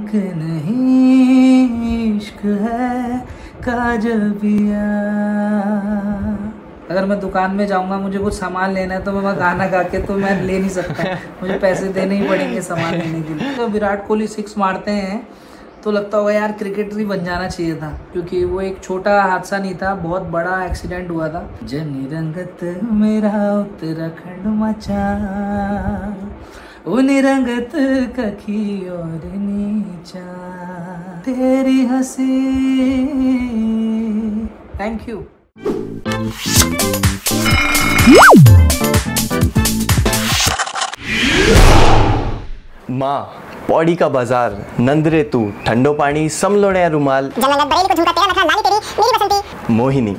Drink नहीं इश्क है काजबिया। अगर मैं दुकान में जाऊंगा, मुझे कुछ सामान लेना है, तो मैं गाना गा के तो मैं ले नहीं सकता, मुझे पैसे देने ही पड़ेंगे सामान लेने के लिए। तो विराट कोहली 6 मारते हैं तो लगता होगा यार क्रिकेटर ही बन जाना चाहिए था, क्योंकि वो एक छोटा हादसा नहीं था, बहुत बड़ा एक्सीडेंट हुआ था। जनी रंगत मेरा उत्तराखंड मचा, उन रंगत कखी और नीचा तेरी हंसी। Thank you. माँ पौड़ी का बाजार, नंदरे तू, ठंडो पानी, समलोड़े रुमाल, मोहिनी।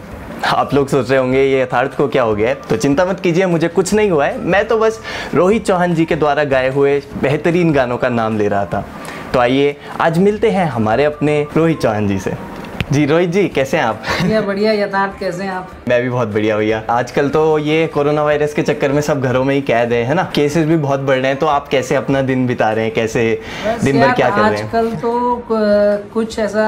आप लोग सोच रहे होंगे ये यथार्थ को क्या हो गया है, तो चिंता मत कीजिए, मुझे कुछ नहीं हुआ है। मैं तो बस रोहित चौहान जी के द्वारा गाए हुए बेहतरीन गानों का नाम ले रहा था। तो आइए आज मिलते हैं हमारे अपने रोहित चौहान जी से। जी रोहित जी, कैसे हैं आप? बढ़िया। यथार्थ कैसे हैं आप? मैं भी बहुत बढ़िया भैया। आजकल तो ये कोरोना वायरस के चक्कर में सब घरों में ही कैद है ना, केसेस भी बहुत बढ़ रहे हैं। तो आप कैसे अपना दिन बिता रहे हैं, कैसे दिन भर क्या कर रहे हैं? आजकल तो कुछ ऐसा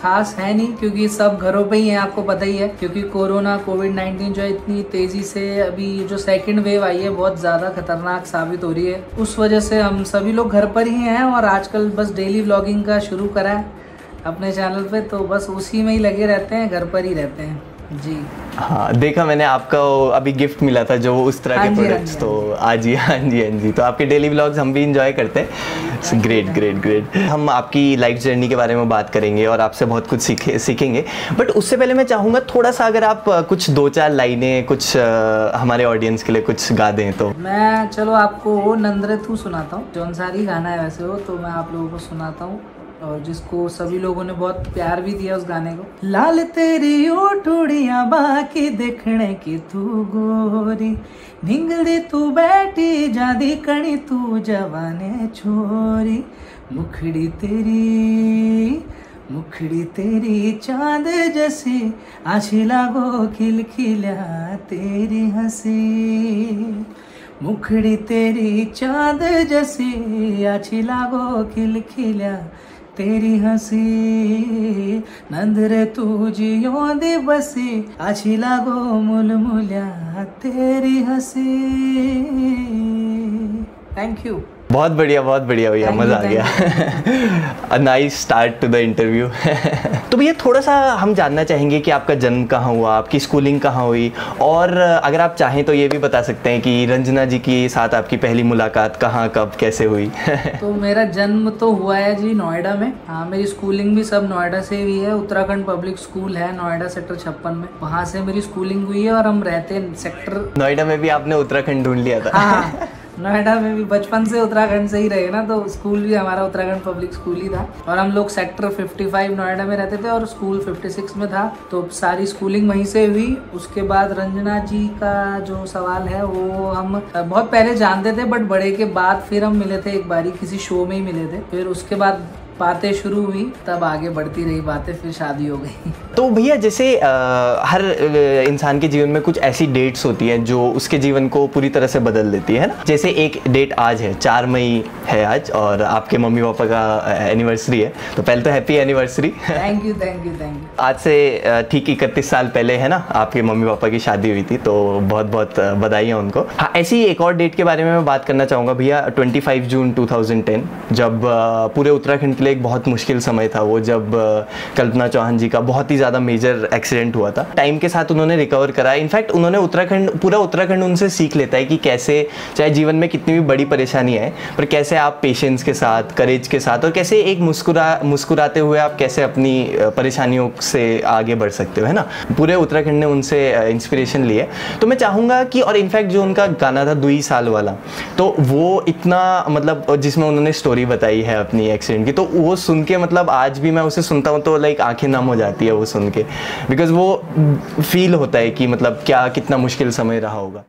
खास है नहीं, क्योंकि सब घरों पे ही है, आपको पता ही है। क्योंकि कोविड-19 जो है इतनी तेजी से अभी जो सेकंड वेव आई है बहुत ज्यादा खतरनाक साबित हो रही है। उस वजह से हम सभी लोग घर पर ही हैं और आजकल बस डेली व्लॉगिंग का शुरू करा है अपने चैनल पे, तो बस उसी में ही लगे रहते हैं, घर पर ही रहते हैं जी। हाँ, देखा मैंने आपका अभी गिफ्ट मिला था जो उस तरह के प्रोडक्ट्स, तो आज ही हाँ जी तो आपके डेली व्लॉग्स हम भी इंजॉय करते हैं। ग्रेट। हम आपकी लाइफ जर्नी के बारे में बात करेंगे और आपसे बहुत कुछ सीखेंगे। बट उससे पहले मैं चाहूँगा थोड़ा सा अगर आप कुछ 2-4 लाइनें कुछ हमारे ऑडियंस के लिए कुछ गा दें तो। मैं चलो आपको नंदरे तू सुनाता हूँ, जो अंसारी गाना है वैसे वो, तो मैं आप लोगों को सुनाता हूँ, और जिसको सभी लोगों ने बहुत प्यार भी दिया उस गाने को। लाल तेरी ओठुड़ियां बाकी देखने की तू गोरी, निंगड़ी तू बैठी जादी कणी तू जवाने छोरी, मुखड़ी तेरी चांद जैसी, आछी लागो खिलखिल्या तेरी हंसी, मुखड़ी तेरी चांद जैसी, आछी लागो खिलखिल्या तेरी हंसी, नंदरे तू जियो दे बसी, आछी लागो मुलमुल्या तेरी हंसी। Thank you. बहुत बढ़िया भैया, मज़ा आ गया। Nice start to the interview. तो भैया थोड़ा सा हम जानना चाहेंगे कि आपका जन्म कहाँ हुआ, आपकी स्कूलिंग कहाँ हुई, और अगर आप चाहें तो ये भी बता सकते हैं कि रंजना जी के साथ आपकी पहली मुलाकात कहाँ, कब, कैसे हुई? तो मेरा जन्म तो हुआ है जी नोएडा में। हाँ, मेरी स्कूलिंग भी सब नोएडा से हुई है। उत्तराखंड पब्लिक स्कूल है नोएडा सेक्टर 56 में, वहाँ से मेरी स्कूलिंग हुई है। और हम रहते हैं सेक्टर, नोएडा में भी आपने उत्तराखंड ढूंढ लिया था? हाँ, नोएडा में भी बचपन से उत्तराखंड से ही रहे ना, तो स्कूल भी हमारा उत्तराखंड पब्लिक स्कूल ही था। और हम लोग सेक्टर 55 नोएडा में रहते थे और स्कूल 56 में था, तो सारी स्कूलिंग वहीं से हुई। उसके बाद रंजना जी का जो सवाल है वो हम बहुत पहले जानते थे, बट बड़े के बाद फिर हम मिले थे, एक बारी किसी शो में ही मिले थे। फिर उसके बाद बातें शुरू हुई, तब आगे बढ़ती रही बातें, फिर शादी हो गई। तो भैया जैसे हर इंसान के जीवन में कुछ ऐसी डेट्स होती हैं जो उसके जीवन को पूरी तरह से बदल देती है ना। जैसे एक डेट आज है, 4 मई है आज, और आपके मम्मी पापा का एनिवर्सरी है, तो पहले तो हैप्पी एनिवर्सरी। Thank you. आज से ठीक 31 साल पहले है ना आपके मम्मी पापा की शादी हुई थी, तो बहुत बहुत बधाइयाँ उनको। हाँ, ऐसी एक और डेट के बारे में मैं बात करना चाहूँगा भैया। 25 जून 2010, जब पूरे उत्तराखंड एक बहुत मुश्किल समय था वो, जब कल्पना चौहान जी का बहुत ही ज़्यादा मेजर एक्सीडेंट हुआ था। टाइम के साथ उन्होंने रिकवर करा। इनफैक्ट उन्होंने पूरा उत्तराखंड उनसे सीख लेता है कि कैसे, चाहे जीवन में कितनी भी बड़ी परेशानी आए, पर कैसे आप पेशेंस के साथ, करेज के साथ, और कैसे एक मुस्कुराते हुए आप कैसे अपनी परेशानियों से आगे बढ़ सकते हो, है ना। पूरे उत्तराखंड ने उनसे इंस्पिरेशन ली है। तो मैं चाहूँगा कि, और इनफैक्ट जो उनका गाना था 2 साल वाला, तो वो इतना मतलब जिसमें उन्होंने स्टोरी बताई है अपनी एक्सीडेंट की, तो वो सुन के मतलब आज भी मैं उसे सुनता हूँ तो लाइक आंखें नम हो जाती है वो सुन के, बिकॉज वो फील होता है कि मतलब क्या कितना मुश्किल समय रहा होगा।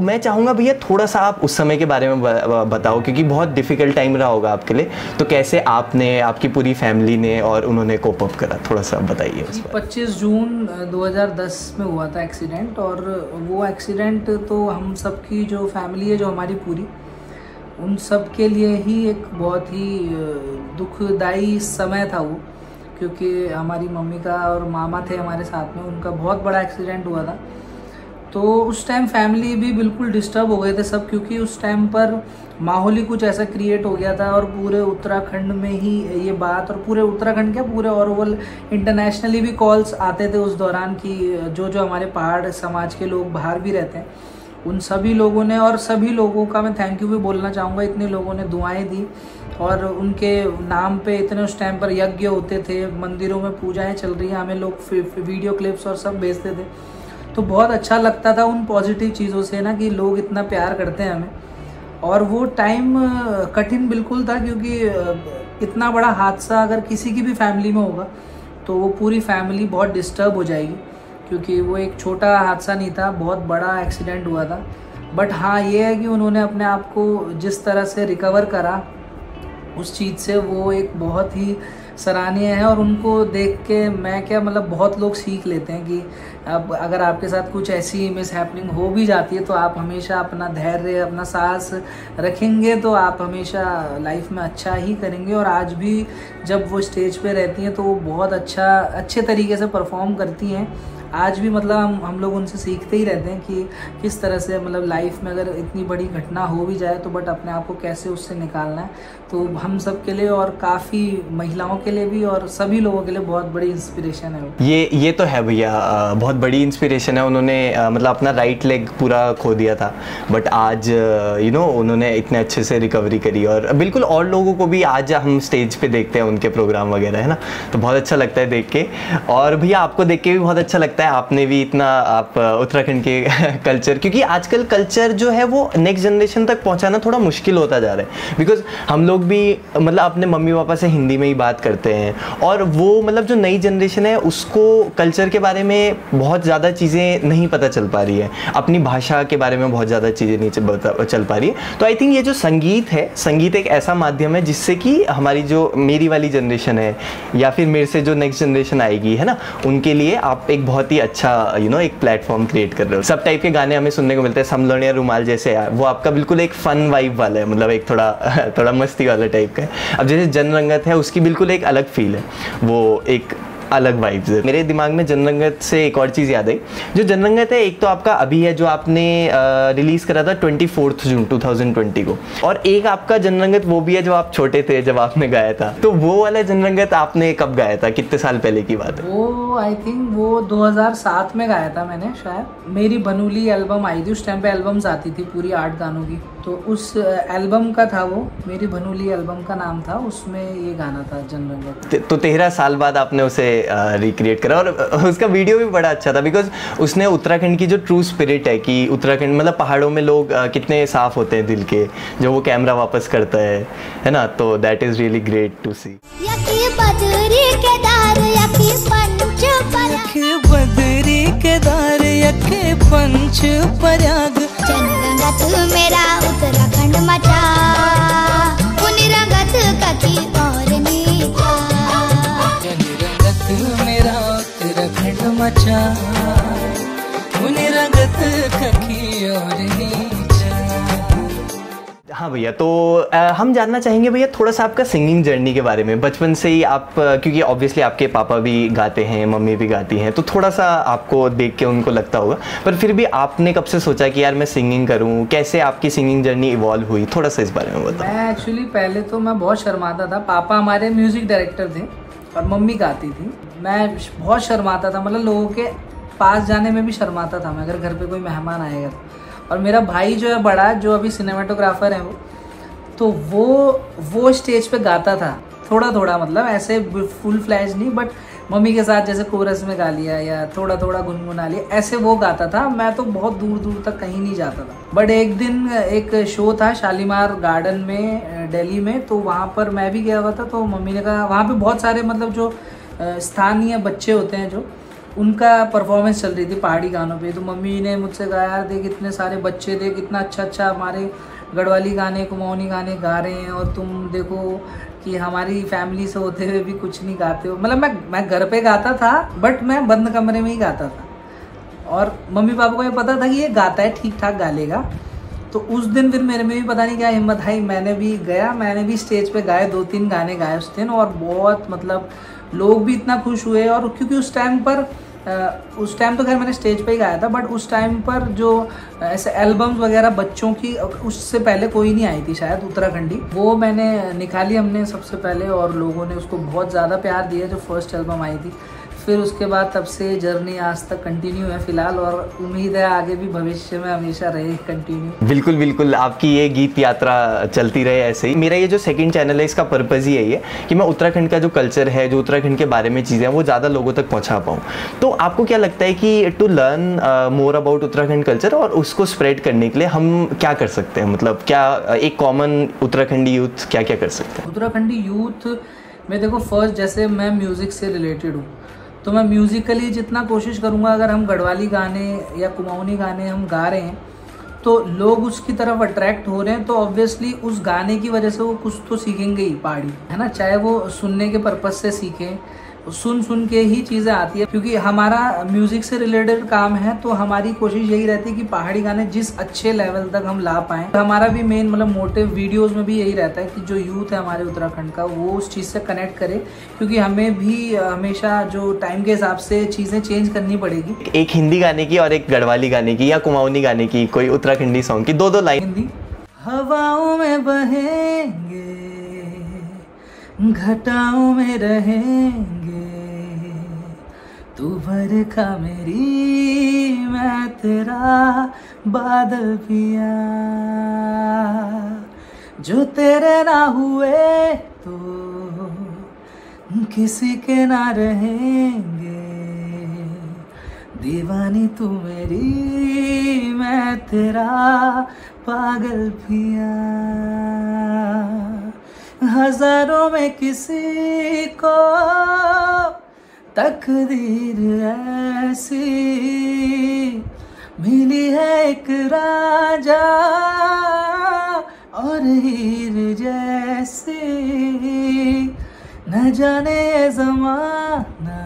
मैं चाहूँगा भैया थोड़ा सा आप उस समय के बारे में बताओ, क्योंकि बहुत डिफ़िकल्ट टाइम रहा होगा आपके लिए, तो कैसे आपने, आपकी पूरी फैमिली ने और उन्होंने कोप अप करा, थोड़ा सा बताइए। 25 जून 2010 में हुआ था एक्सीडेंट, और वो एक्सीडेंट तो हम सबकी जो फैमिली है, जो हमारी पूरी, उन सब के लिए ही एक बहुत ही दुखदाई समय था वो, क्योंकि हमारी मम्मी का और मामा थे हमारे साथ में, उनका बहुत बड़ा एक्सीडेंट हुआ था। तो उस टाइम फैमिली भी बिल्कुल डिस्टर्ब हो गए थे सब, क्योंकि उस टाइम पर माहौल ही कुछ ऐसा क्रिएट हो गया था, और पूरे उत्तराखंड में ही ये बात, और पूरे उत्तराखंड क्या पूरे ओवरऑल इंटरनेशनली भी कॉल्स आते थे उस दौरान कि जो जो हमारे पहाड़ समाज के लोग बाहर भी रहते हैं, उन सभी लोगों ने, और सभी लोगों का मैं थैंक यू भी बोलना चाहूँगा, इतने लोगों ने दुआएं दी, और उनके नाम पे इतने उस टाइम पर यज्ञ होते थे, मंदिरों में पूजाएं चल रही हैं, हमें लोग वीडियो क्लिप्स और सब भेजते थे। तो बहुत अच्छा लगता था उन पॉजिटिव चीज़ों से ना, कि लोग इतना प्यार करते हैं हमें। और वो टाइम कठिन बिल्कुल था, क्योंकि इतना बड़ा हादसा अगर किसी की भी फैमिली में होगा तो वो पूरी फैमिली बहुत डिस्टर्ब हो जाएगी, क्योंकि वो एक छोटा हादसा नहीं था, बहुत बड़ा एक्सीडेंट हुआ था। बट हाँ, ये है कि उन्होंने अपने आप को जिस तरह से रिकवर करा उस चीज़ से, वो एक बहुत ही सराहनीय है। और उनको देख के मैं क्या, मतलब बहुत लोग सीख लेते हैं कि अब अगर आपके साथ कुछ ऐसी मिस हैपनिंग हो भी जाती है तो आप हमेशा अपना धैर्य, अपना साहस रखेंगे तो आप हमेशा लाइफ में अच्छा ही करेंगे। और आज भी जब वो स्टेज पे रहती हैं तो वो बहुत अच्छे तरीके से परफॉर्म करती हैं। आज भी मतलब हम लोग उनसे सीखते ही रहते हैं कि किस तरह से, मतलब लाइफ में अगर इतनी बड़ी घटना हो भी जाए तो बट अपने आप को कैसे उससे निकालना है। तो हम सब के लिए और काफ़ी महिलाओं के लिए भी और सभी लोगों के लिए बहुत बड़ी इंस्पिरेशन है वो। ये तो है भैया, बहुत बड़ी इंस्पिरेशन है। उन्होंने मतलब अपना राइट लेग पूरा खो दिया था, बट आज उन्होंने इतने अच्छे से रिकवरी करी, और बिल्कुल और लोगों को भी आज हम स्टेज पे देखते हैं उनके प्रोग्राम वगैरह, है ना, तो बहुत अच्छा लगता है देख के। और भैया आपको देख के भी बहुत अच्छा लगता है, आपने भी इतना, आप उत्तराखंड के कल्चर, क्योंकि आजकल कल्चर जो है वो नेक्स्ट जनरेशन तक पहुंचाना थोड़ा मुश्किल होता जा रहा है, बिकॉज हम लोग भी मतलब अपने मम्मी पापा से हिंदी में ही बात करते हैं, और वो मतलब जो नई जनरेशन है उसको कल्चर के बारे में बहुत ज़्यादा चीज़ें नहीं पता चल पा रही है, अपनी भाषा के बारे में बहुत ज़्यादा चीज़ें नहीं चल पा रही है। तो आई थिंक ये जो संगीत है, संगीत एक ऐसा माध्यम है जिससे कि हमारी जो मेरी वाली जनरेशन है या फिर मेरे से जो नेक्स्ट जनरेशन आएगी, है ना, उनके लिए आप एक बहुत ही अच्छा एक प्लेटफॉर्म क्रिएट कर रहे हो। सब टाइप के गाने हमें सुनने को मिलते हैं, समलड़ या रुमाल जैसे, वो आपका बिल्कुल एक फन वाइब वाला है, मतलब एक थोड़ा मस्ती वाला टाइप का है। अब जैसे जनरंगत है उसकी बिल्कुल एक अलग फील है, वो एक अलग वाइब्स है। मेरे दिमाग में जनरंगत से एक और चीज़ याद आई। जो जनरंगत है, एक तो आपका अभी है जो आपने रिलीज़ करा था 24 जून 2020 को, और एक आपका जनरंगत वो भी है जो आप छोटे थे जब आपने गाया था। तो वो वाला जनरंगत आपने कब गाया था, कितने साल पहले की बात है? वो आई थिंक वो 2007 में गाया था मैंने शायद। मेरी बनूली एल्बम आई थी, उस टाइम पे एल्बम्स आती थी पूरी 8 गानों की, तो उस एल्बम का था वो, मेरी बनूली एल्बम का नाम था, उसमें ये गाना था जनरंगत। तो 13 साल बाद आपने उसे रिक्रिएट करा, और उसका वीडियो भी बड़ा अच्छा था, बिकॉज उसने उत्तराखंड की जो ट्रू स्पिरिट है कि उत्तराखंड मतलब पहाड़ों में लोग कितने साफ होते हैं दिल के, जो वो कैमरा वापस करता है ना, तो that is really great to see. Badri Kedar यखे पंच प्रयाग, जनरंगत मेरा उत्तराखंड मचा, रंगत ककी और नीचा, जनरंगत मेरा उत्तराखंड मचा, रंगत ककी और नीचा। हाँ भैया, तो हम जानना चाहेंगे भैया थोड़ा सा आपका सिंगिंग जर्नी के बारे में। बचपन से ही आप, क्योंकि ऑब्वियसली आपके पापा भी गाते हैं, मम्मी भी गाती हैं, तो थोड़ा सा आपको देख के उनको लगता होगा, पर फिर भी आपने कब से सोचा कि यार मैं सिंगिंग करूँ? कैसे आपकी सिंगिंग जर्नी इवॉल्व हुई, थोड़ा सा इस बारे में बताओ। मैं एक्चुअली पहले तो मैं बहुत शर्माता था। पापा हमारे म्यूज़िक डायरेक्टर थे और मम्मी गाती थी। मैं बहुत शर्माता था, मतलब लोगों के पास जाने में भी शर्माता था मैं, अगर घर पे कोई मेहमान आएगा तो। और मेरा भाई जो है बड़ा, जो अभी सिनेमाटोग्राफर है वो, तो वो स्टेज पे गाता था थोड़ा थोड़ा, मतलब ऐसे फुल फ्लैश नहीं, बट मम्मी के साथ जैसे कोरस में गा लिया या थोड़ा थोड़ा गुनगुना लिया, ऐसे वो गाता था। मैं तो बहुत दूर दूर तक कहीं नहीं जाता था। बट एक दिन एक शो था शालीमार गार्डन में दिल्ली में, तो वहाँ पर मैं भी गया हुआ था। तो मम्मी ने कहा, वहाँ पे बहुत सारे मतलब जो स्थानीय बच्चे होते हैं जो, उनका परफॉर्मेंस चल रही थी पहाड़ी गानों पे। तो मम्मी ने मुझसे कहा यार देख इतने सारे बच्चे, देख इतना अच्छा हमारे गढ़वाली गाने कुमाऊनी गाने गा रहे हैं और तुम देखो कि हमारी फैमिली से होते हुए भी कुछ नहीं गाते हो। मतलब मैं घर पे गाता था बट मैं बंद कमरे में ही गाता था और मम्मी पापा को ये पता था कि ये गाता है, ठीक ठाक गा लेगा। तो उस दिन फिर मेरे में भी पता नहीं क्या हिम्मत आई, मैंने भी स्टेज पे गाए, 2-3 गाने गाए उस दिन और बहुत मतलब लोग भी इतना खुश हुए। और क्योंकि उस टाइम तो खैर मैंने स्टेज पे ही गाया था बट उस टाइम पर जो ऐसे एल्बम्स वगैरह बच्चों की उससे पहले कोई नहीं आई थी शायद उत्तराखंडी, वो मैंने निकाली हमने सबसे पहले और लोगों ने उसको बहुत ज़्यादा प्यार दिया जो फर्स्ट एल्बम आई थी। फिर उसके बाद तब से जर्नी आज तक कंटिन्यू है फिलहाल और उम्मीद है आगे भी भविष्य में हमेशा रहे कंटिन्यू। बिल्कुल बिल्कुल, आपकी ये गीत यात्रा चलती रहे ऐसे ही। मेरा ये जो सेकंड चैनल है इसका पर्पज़ ही यही है कि मैं उत्तराखंड का जो कल्चर है, जो उत्तराखंड के बारे में चीज़ें हैं वो ज़्यादा लोगों तक पहुँचा पाऊँ। तो आपको क्या लगता है कि to learn more about Uttarakhand culture और उसको स्प्रेड करने के लिए हम क्या कर सकते हैं? मतलब क्या एक कॉमन उत्तराखंडी यूथ क्या क्या कर सकते हैं? उत्तराखंडी यूथ में देखो फर्स्ट जैसे मैं म्यूज़िक से रिलेटेड हूँ तो मैं म्यूज़िकली जितना कोशिश करूँगा, अगर हम गढ़वाली गाने या कुमाऊनी गाने हम गा रहे हैं तो लोग उसकी तरफ अट्रैक्ट हो रहे हैं तो ऑब्वियसली उस गाने की वजह से वो कुछ तो सीखेंगे ही पहाड़ी, है ना। चाहे वो सुनने के पर्पज़ से सीखें, सुन के ही चीज़ें आती है क्योंकि हमारा म्यूज़िक से रिलेटेड काम है तो हमारी कोशिश यही रहती है कि पहाड़ी गाने जिस अच्छे लेवल तक हम ला पाएँ। हमारा भी मेन मतलब मोटिव वीडियोस में भी यही रहता है कि जो यूथ है हमारे उत्तराखंड का वो उस चीज़ से कनेक्ट करे क्योंकि हमें भी हमेशा जो टाइम के हिसाब से चीज़ें चेंज करनी पड़ेगी। एक हिंदी गाने की और एक गढ़वाली गाने की या कुमाऊनी गाने की कोई उत्तराखंडी सॉन्ग की 2 लाइन। हिंदी। हवाओं में बहेंगे घटाओं में रहेंगे, तू बरखा मेरी मैं तेरा बादल पिया, जो तेरे ना हुए तो किसी के ना रहेंगे, दीवानी तू मेरी मैं तेरा पागल पिया, हजारों में किसी को तकदीर ऐसी मिली है एक राजा और हीर जैसी, न जाने ये ज़माना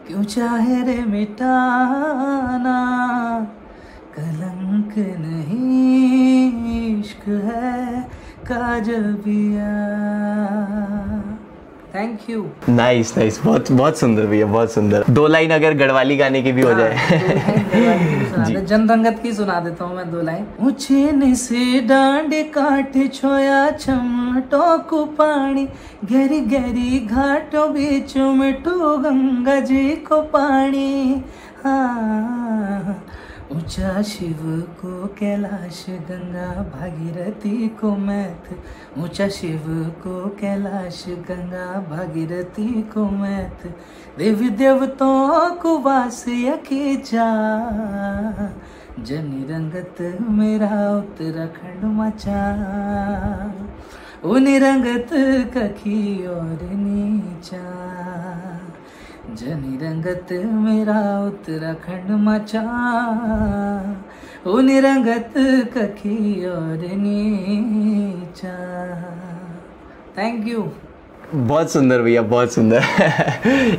क्यों चाहे रे मिटाना, कलंक नहीं इश्क है काजल पिया। Thank you. नाइस नाइस, बहुत बहुत सुंदर भैया, बहुत सुंदर। 2 लाइन अगर गढ़वाली गाने की भी हो जाए। जन रंगत की सुना देता हूँ मैं 2 लाइन। ऊंची निसी डांडी काट छोया चमटो को पानी, गहरी गहरी घाटों बीच मिठू गंगा जी को पानी, हाँ ऊंचा शिव को कैलाश गंगा भागीरथी को मैथ, ऊंचा शिव को कैलाश गंगा भागीरथी को मैथ, देवी देवताओं को वास यकी जा, जनी रंगत मेरा उत्तराखंड मचा, उनी रंगत कखी और नीचा, जनी रंगत मेरा उत्तराखंड मचा, उनी रंगत कखी और नीचा। Thank you. बहुत सुंदर भैया, बहुत सुंदर।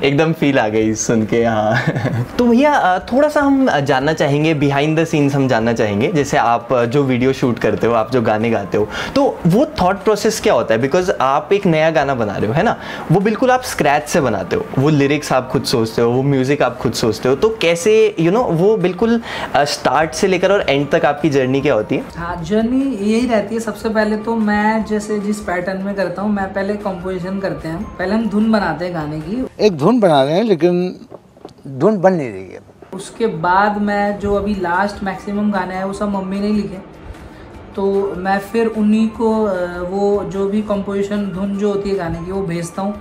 एकदम फील आ गई सुन के। हाँ तो भैया थोड़ा सा हम जानना चाहेंगे, बिहाइंड द सीन्स हम जानना चाहेंगे। जैसे आप जो वीडियो शूट करते हो, आप जो गाने गाते हो, तो वो थॉट प्रोसेस क्या होता है? बिकॉज आप एक नया गाना बना रहे हो, है ना, वो बिल्कुल आप स्क्रैच से बनाते हो, वो लिरिक्स आप खुद सोचते हो, वो म्यूजिक आप खुद सोचते हो, तो कैसे वो बिल्कुल स्टार्ट से लेकर और एंड तक आपकी जर्नी क्या होती है? हाँ, जर्नी यही रहती है। सबसे पहले तो मैं जैसे जिस पैटर्न में करता हूँ, मैं पहले कंपोजिशन करते हैं, पहले हम धुन बनाते हैं गाने की, एक धुन बना रहे हैं लेकिन धुन बन नहीं रही है। उसके बाद मैं जो अभी लास्ट मैक्सिमम गाने हैं वो सब मम्मी ने लिखे, तो मैं फिर उन्हीं को वो जो भी कंपोजिशन धुन जो होती है गाने की वो भेजता हूँ,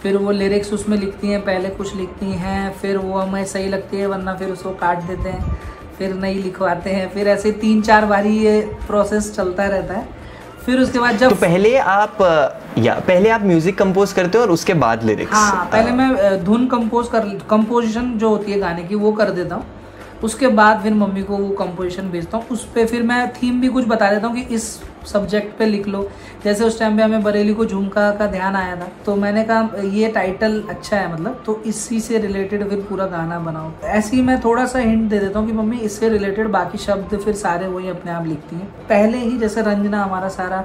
फिर वो लिरिक्स उसमें लिखती हैं, पहले कुछ लिखती हैं, फिर वो हमें सही लगती है, वरना फिर उसको काट देते हैं, फिर नई लिखवाते हैं, फिर ऐसे 3-4 बारी ये प्रोसेस चलता रहता है। फिर उसके बाद जब तो पहले आप म्यूजिक कंपोज करते हो और उसके बाद लिरिक्स? हाँ, पहले मैं धुन कंपोजिशन जो होती है गाने की वो कर देता हूँ, उसके बाद फिर मम्मी को वो कंपोजिशन भेजता हूँ। उस पर फिर मैं थीम भी कुछ बता देता हूँ कि इस सब्जेक्ट पे लिख लो। जैसे उस टाइम पे हमें बरेली को झुमका का ध्यान आया था, तो मैंने कहा ये टाइटल अच्छा है, मतलब तो इसी से रिलेटेड फिर पूरा गाना बनाओ। ऐसे ही मैं थोड़ा सा हिंट दे देता हूँ कि मम्मी इससे रिलेटेड, बाकी शब्द फिर सारे वही अपने आप लिखती हैं। पहले ही जैसे रंजना हमारा सारा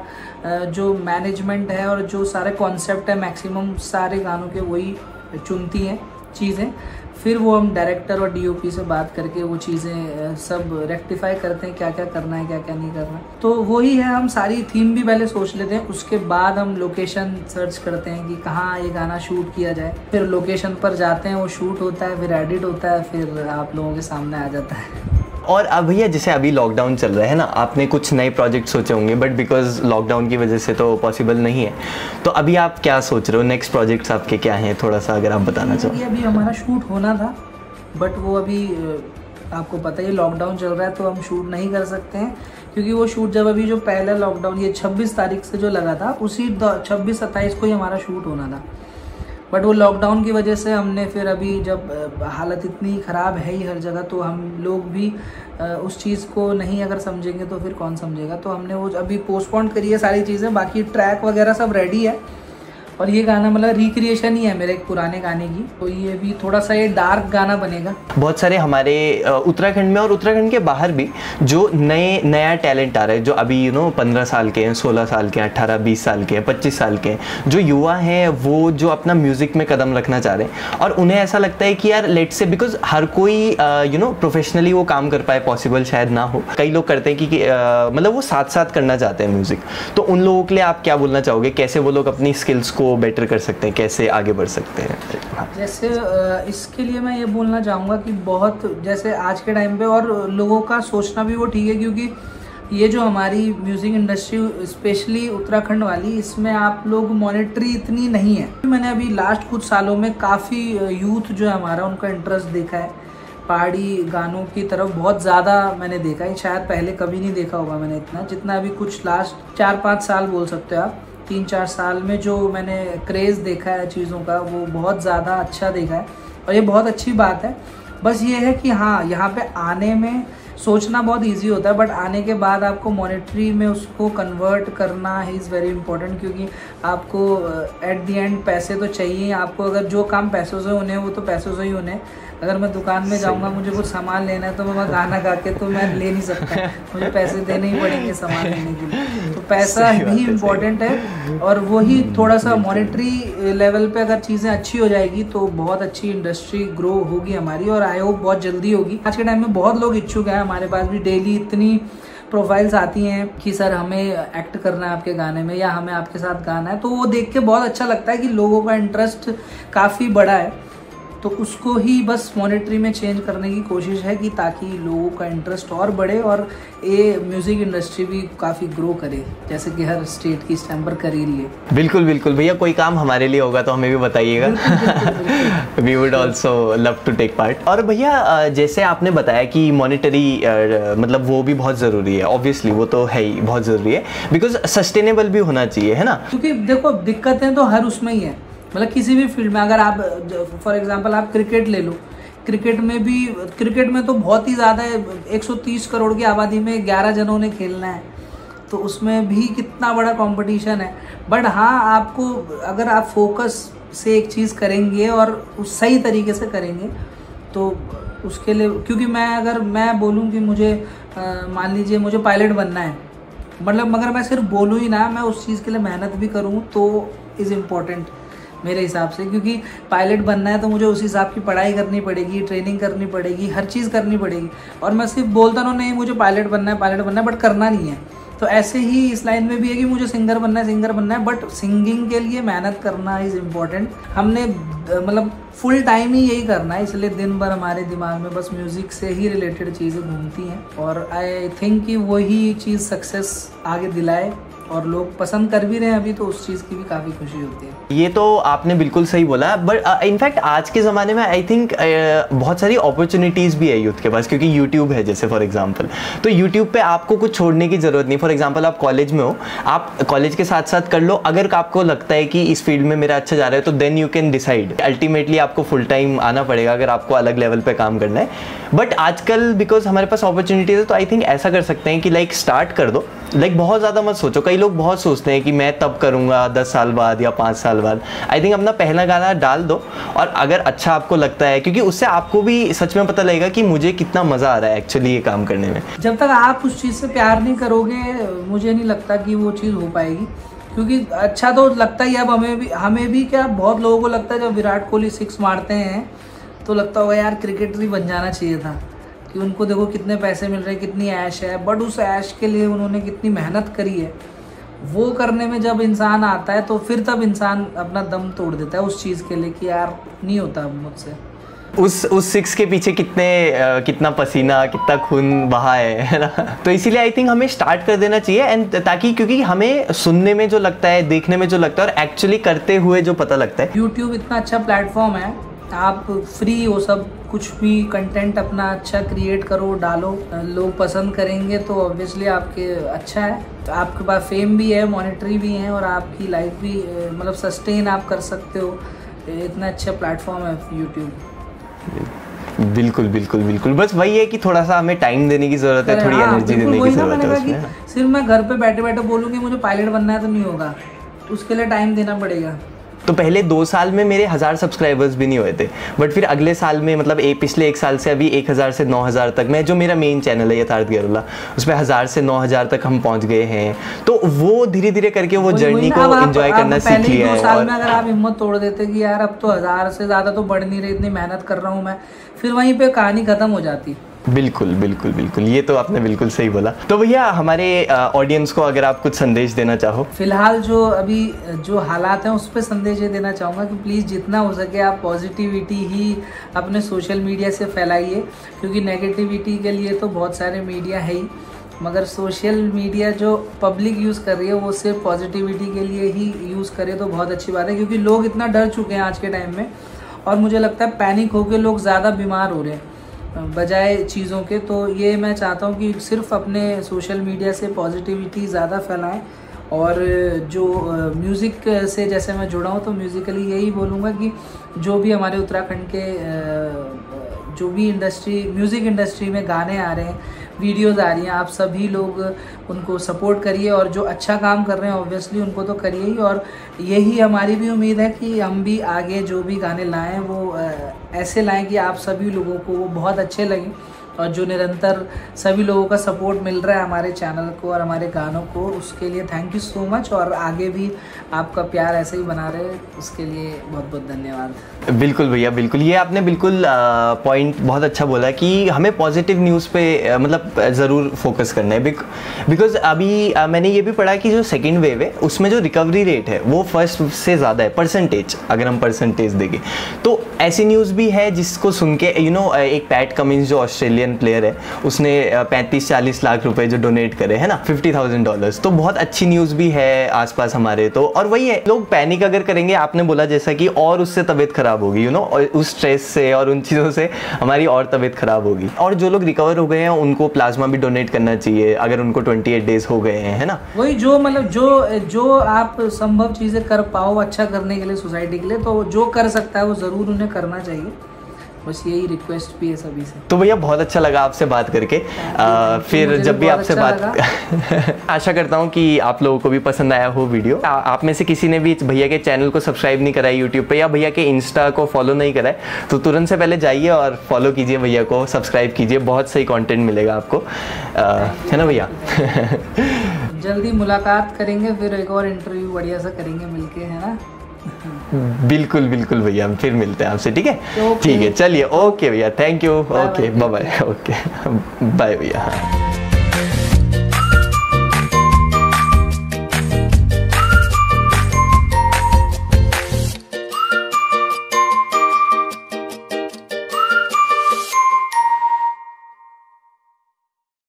जो मैनेजमेंट है और जो सारे कॉन्सेप्ट है मैक्सिमम सारे गानों के वही चुनती हैं चीज़ें, फिर वो हम डायरेक्टर और डीओपी से बात करके वो चीज़ें सब रेक्टिफाई करते हैं, क्या क्या करना है क्या क्या नहीं करना है। तो वही है, हम सारी थीम भी पहले सोच लेते हैं, उसके बाद हम लोकेशन सर्च करते हैं कि कहाँ ये गाना शूट किया जाए। फिर लोकेशन पर जाते हैं, वो शूट होता है, फिर एडिट होता है, फिर आप लोगों के सामने आ जाता है। और अब भैया जैसे अभी लॉकडाउन चल रहा है ना, आपने कुछ नए प्रोजेक्ट सोचे होंगे, बट बिकॉज लॉकडाउन की वजह से तो पॉसिबल नहीं है, तो अभी आप क्या सोच रहे हो? नेक्स्ट प्रोजेक्ट्स आपके क्या हैं, थोड़ा सा अगर आप बताना चाहो। अभी हमारा शूट होना था, बट वो अभी आपको पता ही लॉकडाउन चल रहा है तो हम शूट नहीं कर सकते हैं, क्योंकि वो शूट जब अभी जो पहला लॉकडाउन ये 26 तारीख से जो लगा था, उसी 26-27 को ही हमारा शूट होना था। बट वो लॉकडाउन की वजह से हमने फिर अभी जब हालत इतनी ख़राब है ही हर जगह, तो हम लोग भी उस चीज़ को नहीं अगर समझेंगे तो फिर कौन समझेगा, तो हमने वो अभी पोस्टपोन करी है सारी चीज़ें। बाकी ट्रैक वगैरह सब रेडी है, और ये गाना मतलब रिक्रिएशन ही है मेरे एक पुराने गाने की, तो ये भी थोड़ा सा ये डार्क गाना बनेगा। बहुत सारे हमारे उत्तराखंड में और उत्तराखंड के बाहर भी जो नया टैलेंट आ रहा है, जो अभी 15 साल के हैं, 16 साल के हैं, 18-20 साल के हैं, 25 साल के हैं, जो युवा हैं, वो जो अपना म्यूज़िक में कदम रखना चाह रहे हैं, और उन्हें ऐसा लगता है कि यार लेट से, बिकॉज हर कोई प्रोफेशनली वो काम कर पाए पॉसिबल शायद ना हो। कई लोग करते हैं कि मतलब वो साथ साथ करना चाहते हैं म्यूज़िक, तो उन लोगों के लिए आप क्या बोलना चाहोगे? कैसे वो लोग अपनी स्किल्स को बेटर कर सकते हैं, कैसे आगे बढ़ सकते हैं? हाँ। जैसे इसके लिए मैं ये बोलना चाहूँगा कि बहुत जैसे आज के टाइम पे, और लोगों का सोचना भी वो ठीक है, क्योंकि ये जो हमारी म्यूज़िक इंडस्ट्री स्पेशली उत्तराखंड वाली, इसमें आप लोग मॉनेटरी इतनी नहीं है। मैंने अभी लास्ट कुछ सालों में काफ़ी यूथ जो है हमारा, उनका इंटरेस्ट देखा है पहाड़ी गानों की तरफ, बहुत ज़्यादा मैंने देखा है। शायद पहले कभी नहीं देखा होगा मैंने इतना, जितना अभी कुछ लास्ट 4-5 साल बोल सकते हो आप, 3-4 साल में जो मैंने क्रेज़ देखा है चीज़ों का, वो बहुत ज़्यादा अच्छा देखा है, और ये बहुत अच्छी बात है। बस ये है कि हाँ, यहाँ पे आने में सोचना बहुत इजी होता है, बट आने के बाद आपको मॉनेटरी में उसको कन्वर्ट करना इज़ वेरी इंपॉर्टेंट, क्योंकि आपको एट द एंड पैसे तो चाहिए आपको। अगर जो काम पैसों से होने वो तो पैसों से ही होने। अगर मैं दुकान में जाऊंगा, मुझे कुछ सामान लेना है, तो मैं गाना गा के तो मैं ले नहीं सकता, मुझे पैसे देने ही पड़ेंगे सामान लेने के लिए। तो पैसा भी इम्पोर्टेंट है, और वही थोड़ा सा मॉनेटरी लेवल पे अगर चीज़ें अच्छी हो जाएगी तो बहुत अच्छी इंडस्ट्री ग्रो होगी हमारी, और आई होप बहुत जल्दी होगी। आज के टाइम में बहुत लोग इच्छुक हैं, हमारे पास भी डेली इतनी प्रोफाइल्स आती हैं कि सर हमें एक्ट करना है आपके गाने में, या हमें आपके साथ गाना है। तो वो देख के बहुत अच्छा लगता है कि लोगों का इंटरेस्ट काफ़ी बड़ा है, तो उसको ही बस मॉनेटरी में चेंज करने की कोशिश है, कि ताकि लोगों का इंटरेस्ट और बढ़े और ये म्यूज़िक इंडस्ट्री भी काफ़ी ग्रो करे, जैसे कि हर स्टेट की इस टाइम पर कर ही रही है। बिल्कुल बिल्कुल भैया, कोई काम हमारे लिए होगा तो हमें भी बताइएगा, we would also love to take part. और भैया जैसे आपने बताया कि मॉनेटरी मतलब वो भी बहुत ज़रूरी है, ऑब्वियसली वो तो है ही, बहुत ज़रूरी है, बिकॉज सस्टेनेबल भी होना चाहिए, है ना? क्योंकि देखो दिक्कतें तो हर उसमें ही है, मतलब किसी भी फील्ड में। अगर आप फॉर एग्जांपल आप क्रिकेट ले लो, क्रिकेट में तो बहुत ही ज़्यादा है, 130 करोड़ की आबादी में 11 जनों ने खेलना है, तो उसमें भी कितना बड़ा कंपटीशन है। बट हाँ, आपको अगर आप फोकस से एक चीज़ करेंगे और उस सही तरीके से करेंगे, तो उसके लिए, क्योंकि अगर मैं बोलूँ कि मुझे मान लीजिए मुझे पायलट बनना है, मतलब मगर मैं सिर्फ बोलूँ ही ना, मैं उस चीज़ के लिए मेहनत भी करूँ, तो इज़ इम्पोर्टेंट मेरे हिसाब से। क्योंकि पायलट बनना है तो मुझे उस हिसाब की पढ़ाई करनी पड़ेगी, ट्रेनिंग करनी पड़ेगी, हर चीज़ करनी पड़ेगी। और मैं सिर्फ बोलता नहीं मुझे पायलट बनना है, बट करना नहीं है। तो ऐसे ही इस लाइन में भी है कि मुझे सिंगर बनना है, बट सिंगिंग के लिए मेहनत करना इज़ इम्पॉर्टेंट। हमने मतलब फुल टाइम ही यही करना है, इसलिए दिन भर हमारे दिमाग में बस म्यूज़िक से ही रिलेटेड चीज़ें घूमती हैं, और आई थिंक कि वही चीज़ सक्सेस आगे दिलाए और लोग पसंद कर भी रहे हैं अभी, तो उस चीज़ की भी काफ़ी खुशी होती है। ये तो आपने बिल्कुल सही बोला, बट इनफैक्ट आज के ज़माने में आई थिंक बहुत सारी अपॉर्चुनिटीज़ भी है यूथ के पास, क्योंकि यूट्यूब है जैसे फॉर एग्जांपल। तो यूट्यूब पे आपको कुछ छोड़ने की ज़रूरत नहीं। फॉर एग्जांपल आप कॉलेज में हो, आप कॉलेज के साथ साथ कर लो। अगर आपको लगता है कि इस फील्ड में मेरा अच्छा जा रहा है तो then you can decide. Ultimately आपको फुल टाइम आना पड़ेगा अगर आपको अलग लेवल पे काम करना है। बट आजकल बिकॉज हमारे पास अपॉर्चुनिटीज़ है, तो आई थिंक ऐसा कर सकते हैं कि लाइक स्टार्ट कर दो। लाइक बहुत ज़्यादा मत सोचो। कई लोग बहुत सोचते हैं कि मैं तब करूँगा 10 साल बाद या 5 साल बाद। आई थिंक अपना पहला गाना डाल दो, और अगर अच्छा आपको लगता है, क्योंकि उससे आपको भी सच में पता लगेगा कि मुझे कितना मज़ा आ रहा है एक्चुअली ये काम करने में। जब तक आप उस चीज़ से प्यार नहीं करोगे, मुझे नहीं लगता कि वो चीज़ हो पाएगी। क्योंकि अच्छा तो लगता ही है, अब हमें भी क्या, बहुत लोगों को लगता है जब विराट कोहली 6 मारते हैं तो लगता होगा यार क्रिकेटर ही बन जाना चाहिए था, कि उनको देखो कितने पैसे मिल रहे हैं, कितनी ऐश है। बट उस ऐश के लिए उन्होंने कितनी मेहनत करी है, वो करने में जब इंसान आता है तो फिर तब इंसान अपना दम तोड़ देता है उस चीज़ के लिए कि यार नहीं होता अब मुझसे। उस 6 के पीछे कितना पसीना, कितना खून बहा है ना। तो इसीलिए आई थिंक हमें स्टार्ट कर देना चाहिए, एंड ताकि, क्योंकि हमें सुनने में जो लगता है, देखने में जो लगता है, और एक्चुअली करते हुए जो पता लगता है। यूट्यूब इतना अच्छा प्लेटफॉर्म है, आप फ्री हो, सब कुछ भी कंटेंट अपना अच्छा क्रिएट करो, डालो, लोग पसंद करेंगे तो ऑब्वियसली आपके अच्छा है। तो आपके पास फेम भी है, मॉनेटरी भी है, और आपकी लाइफ भी मतलब सस्टेन आप कर सकते हो। इतना अच्छा प्लेटफॉर्म है यूट्यूब। बिल्कुल बिल्कुल बिल्कुल। बस वही है कि थोड़ा सा हमें टाइम देने की जरूरत है, थोड़ी एनर्जी देने की जरूरत है उसमें। सिर्फ मैं घर पे बैठे बैठे बोलूँगी मुझे पायलट बनना है तो नहीं होगा, उसके लिए टाइम देना पड़ेगा। तो पहले 2 साल में मेरे 1000 सब्सक्राइबर्स भी नहीं हुए थे, बट फिर अगले साल में, मतलब पिछले 1 साल से अभी 1000 से 9000 तक, मैं जो मेरा मेन चैनल है यथार्थ गैरोला, उस पर 1000 से 9000 तक हम पहुंच गए हैं। तो वो धीरे धीरे करके वो जर्नी को एंजॉय करना सीख लिया है। 2 साल में अगर आप हिम्मत तोड़ देते कि यार अब तो 1000 से ज़्यादा तो बढ़ नहीं रही, इतनी मेहनत कर रहा हूँ मैं, फिर वहीं पर कहानी ख़त्म हो जाती। बिल्कुल बिल्कुल बिल्कुल, ये तो आपने बिल्कुल सही बोला। तो भैया हमारे ऑडियंस को अगर आप कुछ संदेश देना चाहो। फिलहाल जो हालात हैं उस पर संदेश ये देना चाहूँगा कि प्लीज़ जितना हो सके आप पॉजिटिविटी ही अपने सोशल मीडिया से फैलाइए, क्योंकि नेगेटिविटी के लिए तो बहुत सारे मीडिया है ही, मगर सोशल मीडिया जो पब्लिक यूज़ कर रही है वो सिर्फ पॉजिटिविटी के लिए ही यूज़ करे तो बहुत अच्छी बात है। क्योंकि लोग इतना डर चुके हैं आज के टाइम में, और मुझे लगता है पैनिक होकर लोग ज़्यादा बीमार हो रहे हैं बजाय चीज़ों के। तो ये मैं चाहता हूँ कि सिर्फ अपने सोशल मीडिया से पॉजिटिविटी ज़्यादा फैलाएं। और जो म्यूज़िक से जैसे मैं जुड़ा हूँ तो म्यूज़िकली यही बोलूँगा कि जो भी हमारे उत्तराखंड के जो भी म्यूज़िक इंडस्ट्री में गाने आ रहे हैं, वीडियोज़ आ रही हैं, आप सभी लोग उनको सपोर्ट करिए, और जो अच्छा काम कर रहे हैं ऑब्वियसली उनको तो करिए ही। और यही हमारी भी उम्मीद है कि हम भी आगे जो भी गाने लाएं वो ऐसे लाएं कि आप सभी लोगों को वो बहुत अच्छे लगें, और जो निरंतर सभी लोगों का सपोर्ट मिल रहा है हमारे चैनल को और हमारे गानों को, उसके लिए थैंक यू सो मच। और आगे भी आपका प्यार ऐसे ही बना रहे, उसके लिए बहुत बहुत धन्यवाद। बिल्कुल भैया बिल्कुल, ये आपने बिल्कुल पॉइंट बहुत अच्छा बोला कि हमें पॉजिटिव न्यूज़ पे मतलब ज़रूर फोकस करना है। बिकॉज अभी मैंने ये भी पढ़ा कि जो सेकेंड वेव है उसमें जो रिकवरी रेट है वो फर्स्ट से ज़्यादा है, परसेंटेज, अगर हम परसेंटेज देखें तो ऐसी न्यूज़ भी है जिसको सुन के एक पैट कमिंस जो ऑस्ट्रेलियन प्लेयर है, उसने 35-40 लाख रुपए जो डोनेट करे है ना, $50,000, तो बहुत अच्छी न्यूज़ भी है आसपास हमारे। तो और वही है, लोग पैनिक अगर करेंगे, आपने बोला जैसा कि, और उससे तबीयत खराब होगी, उस स्ट्रेस से और उन चीज़ों से हमारी और तबीयत खराब होगी। और जो लोग रिकवर हो गए हैं उनको प्लाज्मा भी डोनेट करना चाहिए अगर उनको 28 डेज हो गए हैं, है ना। वही जो मतलब जो आप संभव चीज़ें कर पाओ अच्छा करने के लिए, सोसाइटी के लिए, तो जो कर सकता है वो ज़रूर उन्हें करना चाहिए। बस यही रिक्वेस्ट भी है सभी से। तो भैया बहुत अच्छा लगा आपसे बात करके। फिर जब भी आपसे बात आशा करता हूँ कि आप लोगों को भी पसंद आया हो वीडियो। आप में से किसी ने भी भैया के चैनल को सब्सक्राइब नहीं करा है यूट्यूब पे, या भैया के इंस्टा को फॉलो नहीं करा है, तो तुरंत से पहले जाइए और फॉलो कीजिए भैया को, सब्सक्राइब कीजिए, बहुत सही कंटेंट मिलेगा आपको, है ना भैया। जल्दी मुलाकात करेंगे, फिर एक और इंटरव्यू बढ़िया सा करेंगे मिलके, है ना। बिल्कुल बिल्कुल भैया, हम फिर मिलते हैं आपसे, ठीक है। ठीक है, चलिए, ओके भैया, thank you, okay bye bye, okay bye भैया।